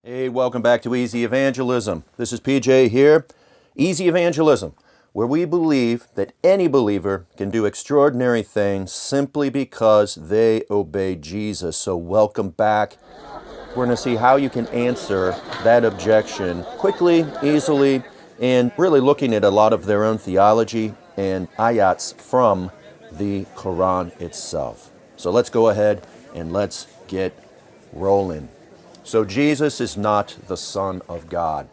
Hey, welcome back to Easy Evangelism. This is PJ here. Easy Evangelism, where we believe that any believer can do extraordinary things simply because they obey Jesus. So welcome back. We're going to see how you can answer that objection quickly, easily, and really looking at a lot of their own theology and ayats from the Quran itself. So let's go ahead and let's get rolling. So Jesus is not the Son of God.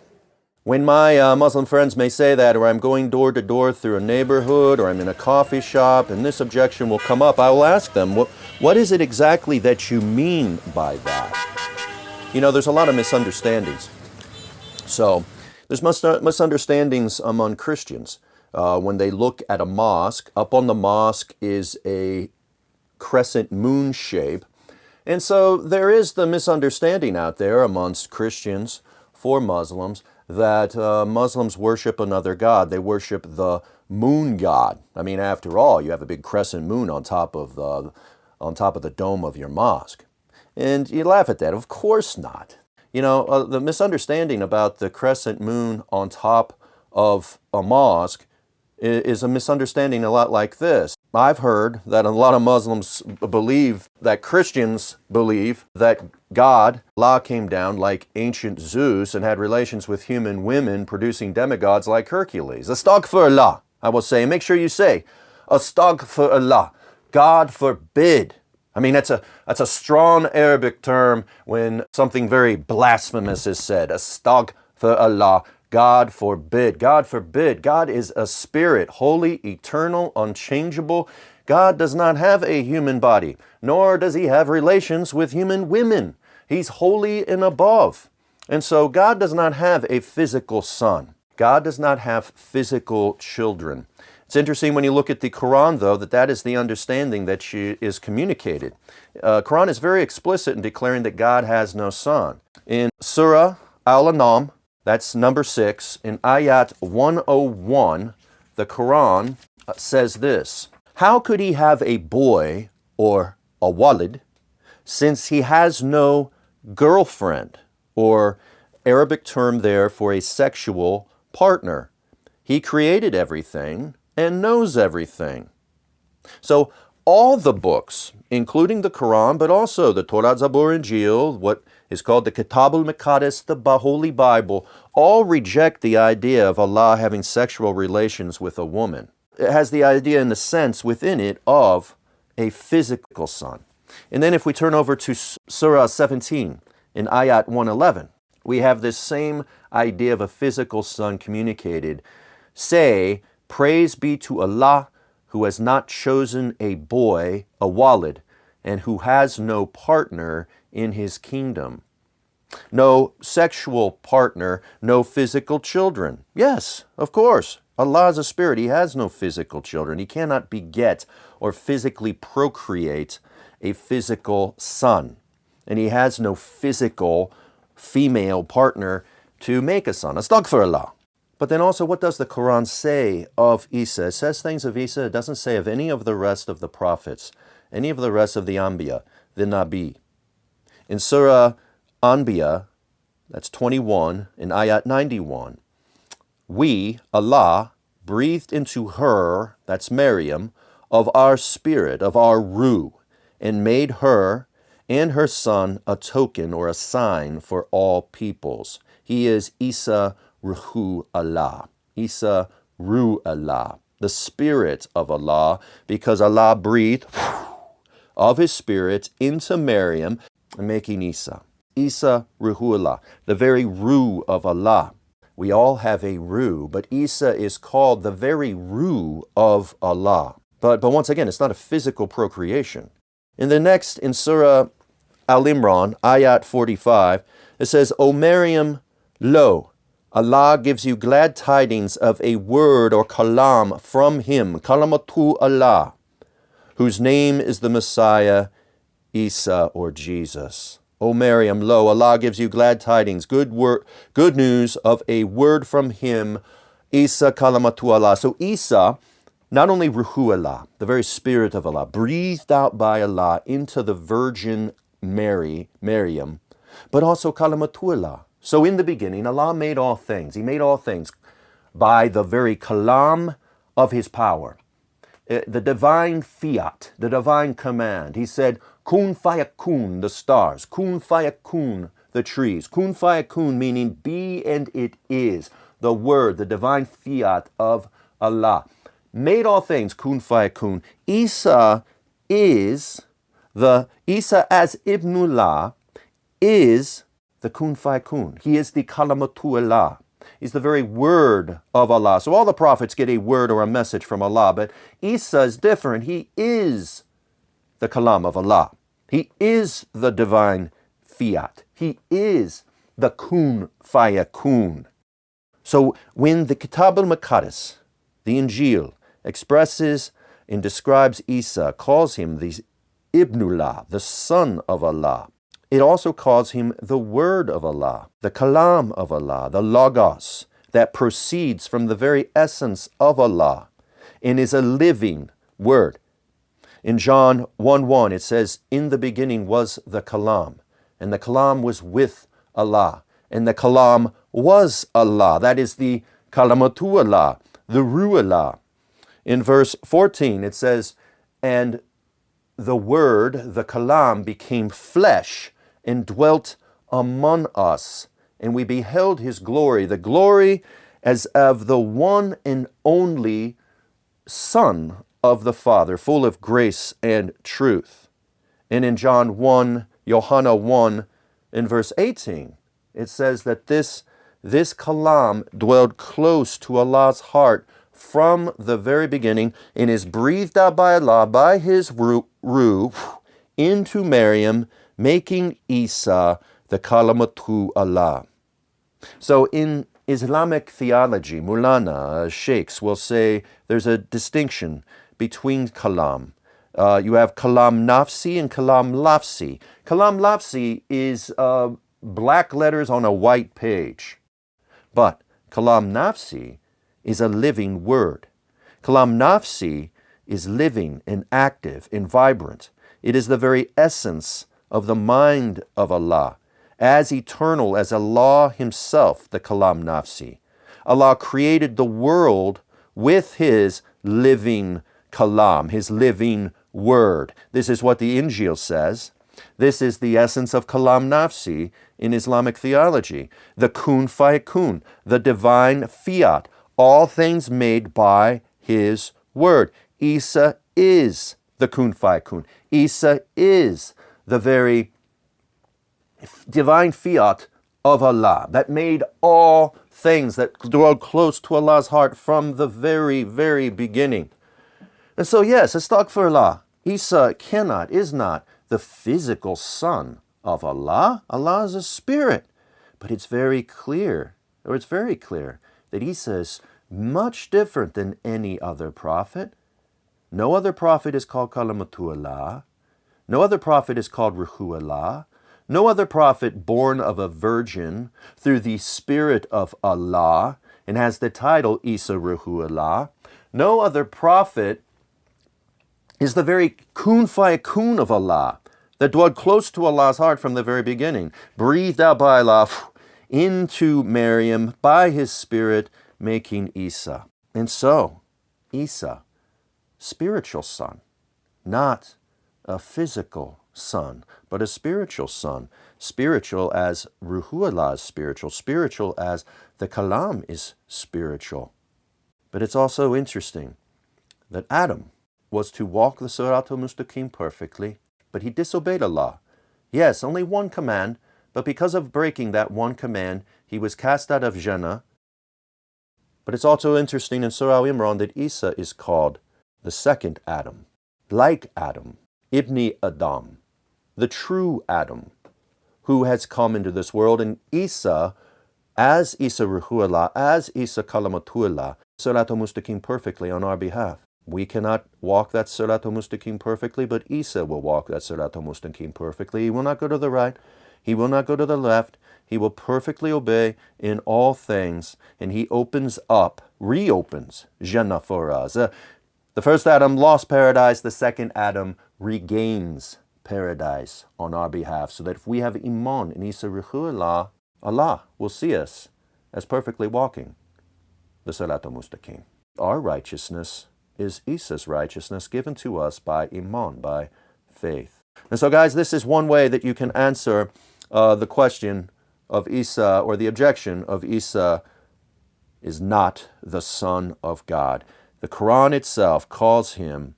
When my Muslim friends may say that, or I'm going door to door through a neighborhood, or I'm in a coffee shop, and this objection will come up, I will ask them, what is it exactly that you mean by that? You know, there's a lot of misunderstandings. So, there's misunderstandings among Christians. When they look at a mosque, up on the mosque is a crescent moon shape. And so there is the misunderstanding out there amongst Christians for Muslims that Muslims worship another god. They worship the moon god. I mean, after all, you have a big crescent moon on top of the dome of your mosque. And you laugh at that. Of course not. You know, the misunderstanding about the crescent moon on top of a mosque is a misunderstanding a lot like this. I've heard that a lot of Muslims believe that Christians believe that God, Allah, came down like ancient Zeus and had relations with human women, producing demigods like Hercules. Astaghfirullah, I will say. Make sure you say, Astaghfirullah. God forbid. I mean, that's a strong Arabic term when something very blasphemous is said. Astaghfirullah. God forbid. God forbid. God is a spirit, holy, eternal, unchangeable. God does not have a human body, nor does he have relations with human women. He's holy and above. And so God does not have a physical son. God does not have physical children. It's interesting when you look at the Quran, though, that is the understanding that is communicated. Quran is very explicit in declaring that God has no son. In Surah Al-An'am, that's number 6. In Ayat 101, the Quran says this: how could he have a boy or a walid since he has no girlfriend, or Arabic term there for a sexual partner? He created everything and knows everything. So all the books, including the Quran, but also the Torah, Zabur, Injil, what is called the Kitab al-Muqaddas, the Holy Bible, all reject the idea of Allah having sexual relations with a woman. It has the idea in the sense within it of a physical son. And then if we turn over to Surah 17 in Ayat 111, we have this same idea of a physical son communicated. Say, praise be to Allah who has not chosen a boy, a walid, and who has no partner in his kingdom. No sexual partner, no physical children. Yes, of course. Allah is a spirit. He has no physical children. He cannot beget or physically procreate a physical son. And he has no physical female partner to make a son. Astaghfirullah. But then also, what does the Quran say of Isa? It says things of Isa. It doesn't say of any of the rest of the prophets, any of the rest of the Anbiya, the Nabi. In Surah Anbiya, that's 21, in Ayat 91, we, Allah, breathed into her, that's Maryam, of our spirit, of our ruh, and made her and her son a token or a sign for all peoples. He is Isa Ruhu Allah. Isa Ruh Allah, the spirit of Allah, because Allah breathed of his spirit into Maryam, making Isa. Isa Ruhu Allah, the very Ruh of Allah. We all have a Ruh, but Isa is called the very Ruh of Allah. But once again, it's not a physical procreation. In Surah Al-Imran, Ayat 45, it says, O Maryam, lo, Allah gives you glad tidings of a word or kalam from him, kalamatu Allah, whose name is the Messiah, Isa or Jesus. O Maryam, lo, Allah gives you glad tidings, good news of a word from him, Isa kalamatu Allah. So Isa, not only Ruhu Allah, the very spirit of Allah, breathed out by Allah into the Virgin Mary, Maryam, but also kalamatu Allah. So in the beginning, Allah made all things. He made all things by the very kalam of His power. The divine fiat, the divine command. He said, kun fayakun, the stars. Kun fayakun, the trees. Kun fayakun, meaning be and it is. The word, the divine fiat of Allah. Made all things, kun fayakun. Isa as Ibnullah is the kun fayakun. He is the kalamatu Allah. He's the very word of Allah. So all the prophets get a word or a message from Allah, but Isa is different. He is the kalam of Allah. He is the divine fiat. He is the kun fayakun. So when the Kitab al-Muqaddas, the Injil, expresses and describes Isa, calls him the Ibnullah, the son of Allah, it also calls him the word of Allah, the kalam of Allah, the logos that proceeds from the very essence of Allah and is a living word. In John 1:1 it says, in the beginning was the kalam, and the kalam was with Allah, and the kalam was Allah. That is the kalamatu Allah, the Ruh Allah. In verse 14 it says, and the word, the kalam, became flesh and dwelt among us, and we beheld His glory, the glory as of the one and only Son of the Father, full of grace and truth. And in John 1, Johanna 1, in verse 18, it says that this kalam dwelled close to Allah's heart from the very beginning and is breathed out by Allah, by His ruh, into Maryam, making Isa the kalamatu Allah. So in Islamic theology, Mulana, sheikhs will say there's a distinction between kalam. You have kalam nafsi and kalam lafsi. Kalam lafsi is black letters on a white page. But kalam nafsi is a living word. Kalam nafsi is living and active and vibrant. It is the very essence of the mind of Allah, as eternal as Allah Himself, the kalam nafsi. Allah created the world with His living kalam, His living word. This is what the Injil says. This is the essence of kalam nafsi in Islamic theology. The kun fayakun, the divine fiat, all things made by His word. Isa is the kun fayakun. Isa is the very divine fiat of Allah that made all things, that dwell close to Allah's heart from the very, very beginning. And so yes, astaghfirullah, Isa is not the physical son of Allah. Allah is a spirit. But it's very clear that Isa is much different than any other prophet. No other prophet is called kalamatu Allah. No other prophet is called Ruhu Allah. No other prophet born of a virgin through the Spirit of Allah and has the title Isa Ruhu Allah. No other prophet is the very kun fayakun of Allah that dwelled close to Allah's heart from the very beginning, breathed out by Allah into Maryam by His Spirit, making Isa. And so, Isa, spiritual son, not a physical son, but a spiritual son. Spiritual as Ruhu Allah is spiritual. Spiritual as the Kalam is spiritual. But it's also interesting that Adam was to walk the Sirat al-Mustaqim perfectly, but he disobeyed Allah. Yes, only one command, but because of breaking that one command, he was cast out of Jannah. But it's also interesting in Surah Al-Imran that Isa is called the second Adam, like Adam, Ibni Adam, the true Adam, who has come into this world. And Isa, as Isa Ruhu Allah, as Isa Kalamatullah, Sirat al-Mustaqim perfectly on our behalf. We cannot walk that Sirat al-Mustaqim perfectly, but Isa will walk that Sirat al-Mustaqim perfectly. He will not go to the right. He will not go to the left. He will perfectly obey in all things. And he reopens Jannah for us. The first Adam lost paradise. The second Adam regains paradise on our behalf, so that if we have iman in Isa Ruhullah, Allah will see us as perfectly walking the Sirat al-Mustaqim. Our righteousness is Isa's righteousness given to us by iman, by faith. And so, guys, this is one way that you can answer the question of Isa, or the objection of Isa is not the Son of God. The Quran itself calls him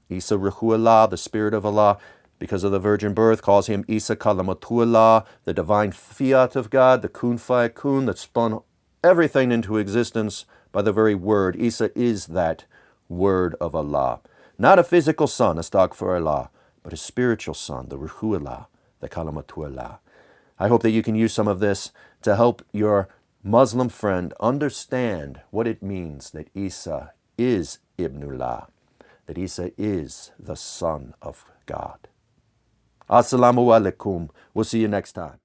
Isa Ruhullah, the Spirit of Allah, because of the virgin birth, calls him Isa Kalamatullah, the divine fiat of God, the kun fayakun that spun everything into existence by the very word. Isa is that word of Allah. Not a physical son, astaghfirullah, but a spiritual son, the Ruhullah, the Kalamatullah. I hope that you can use some of this to help your Muslim friend understand what it means that Isa is Ibnullah, that Isa is the Son of God. Assalamu alaikum. We'll see you next time.